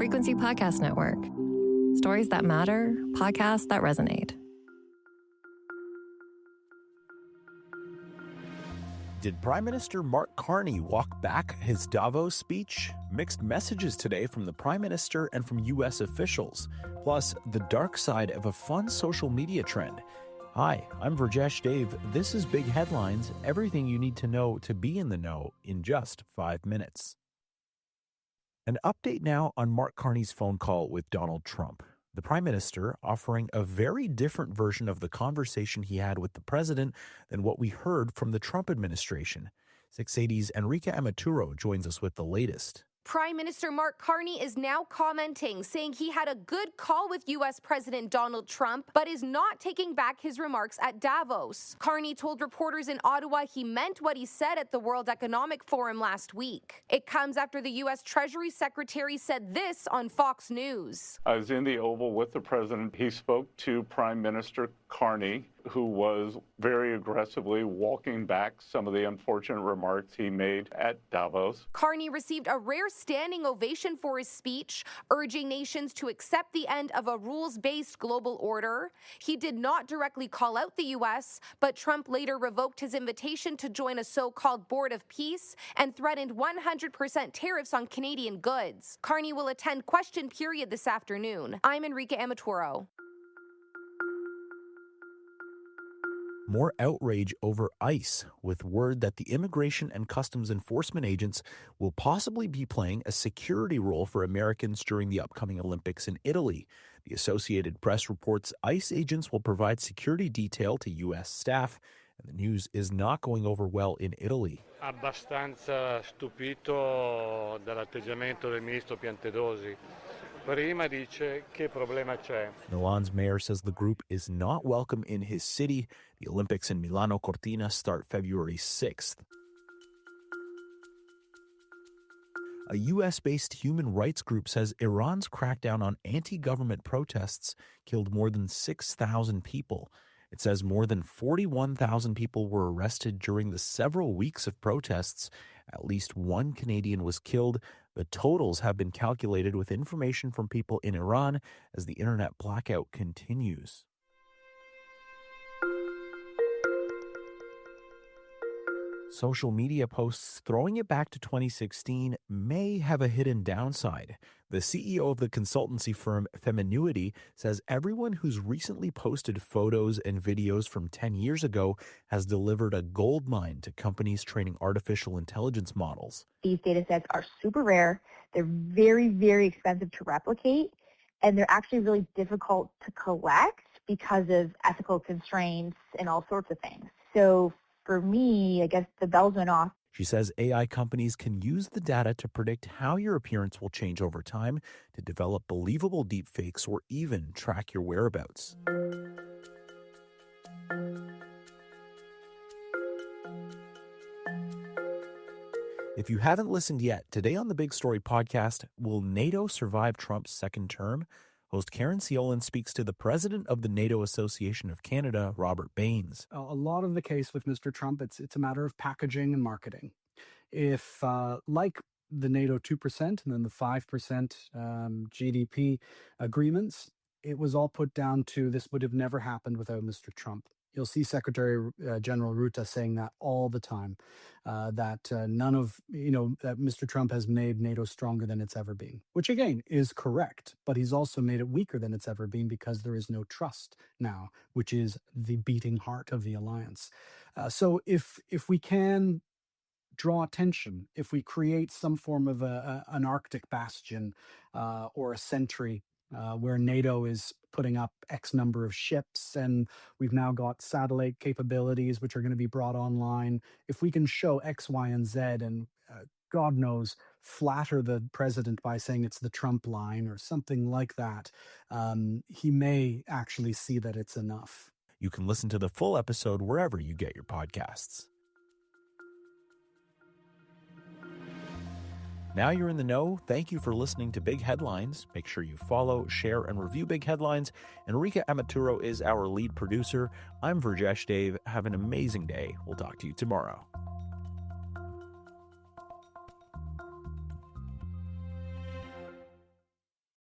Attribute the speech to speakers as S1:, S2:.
S1: Frequency Podcast Network. Stories that matter, podcasts that resonate.
S2: Did Prime Minister Mark Carney walk back his Davos speech? Mixed messages today from the Prime Minister and from U.S. officials. Plus, the dark side of a fun social media trend. Hi, I'm Virjesh Dave. This is Big Headlines, everything you need to know to be in the know in just 5 minutes. An update now on Mark Carney's phone call with Donald Trump. The Prime Minister offering a very different version of the conversation he had with the president than what we heard from the Trump administration. 680's Enrique Amaturo joins us with the latest.
S3: Prime Minister Mark Carney is now commenting, saying he had a good call with U.S. President Donald Trump, but is not taking back his remarks at Davos. Carney told reporters in Ottawa he meant what he said at the World Economic Forum last week. It comes after the U.S. Treasury Secretary said this on Fox News.
S4: I was in the Oval with the president. He spoke to Prime Minister Carney, who was very aggressively walking back some of the unfortunate remarks he made at Davos.
S3: Carney received a rare standing ovation for his speech, urging nations to accept the end of a rules-based global order. He did not directly call out the U.S., but Trump later revoked his invitation to join a so-called Board of Peace and threatened 100% tariffs on Canadian goods. Carney will attend question period this afternoon. I'm Enrique Amaturo.
S2: More outrage over ICE, with word that the Immigration and Customs Enforcement agents will possibly be playing a security role for Americans during the upcoming Olympics in Italy. The Associated Press reports ICE agents will provide security detail to U.S. staff, and the news is not going over well in Italy.
S5: Abbastanza stupito dall'atteggiamento del ministro Piantedosi. Prima dice che problema c'è.
S2: Milan's mayor says the group is not welcome in his city. The Olympics in Milano Cortina start February 6th. A U.S.-based human rights group says Iran's crackdown on anti-government protests killed more than 6,000 people. It says more than 41,000 people were arrested during the several weeks of protests. At least one Canadian was killed. The totals have been calculated with information from people in Iran as the internet blackout continues. Social media posts throwing it back to 2016 may have a hidden downside. The CEO of the consultancy firm Feminuity says everyone who's recently posted photos and videos from 10 years ago has delivered a goldmine to companies training artificial intelligence models.
S6: These data sets are super rare. They're very, very expensive to replicate, and they're actually really difficult to collect because of ethical constraints and all sorts of things. So for me, I guess the bells went off.
S2: She says AI companies can use the data to predict how your appearance will change over time, to develop believable deepfakes, or even track your whereabouts. If you haven't listened yet, today on the Big Story podcast, will NATO survive Trump's second term? Host Karen Siolan speaks to the president of the NATO Association of Canada, Robert Baines.
S7: A lot of the case with Mr. Trump, it's a matter of packaging and marketing. If, like the NATO 2% and then the 5% GDP agreements, it was all put down to this would have never happened without Mr. Trump. You'll see Secretary General Rutte saying that all the time, that that Mr. Trump has made NATO stronger than it's ever been, which again is correct, but he's also made it weaker than it's ever been because there is no trust now, which is the beating heart of the alliance. So if we can draw attention, if we create some form of an Arctic bastion or a sentry where NATO is putting up X number of ships, and we've now got satellite capabilities which are going to be brought online. If we can show X, Y, and Z, and God knows, flatter the president by saying it's the Trump line or something like that, he may actually see that it's enough.
S2: You can listen to the full episode wherever you get your podcasts. Now you're in the know. Thank you for listening to Big Headlines. Make sure you follow, share, and review Big Headlines. Enrique Amaturo is our lead producer. I'm Virjesh Dave. Have an amazing day. We'll talk to you tomorrow.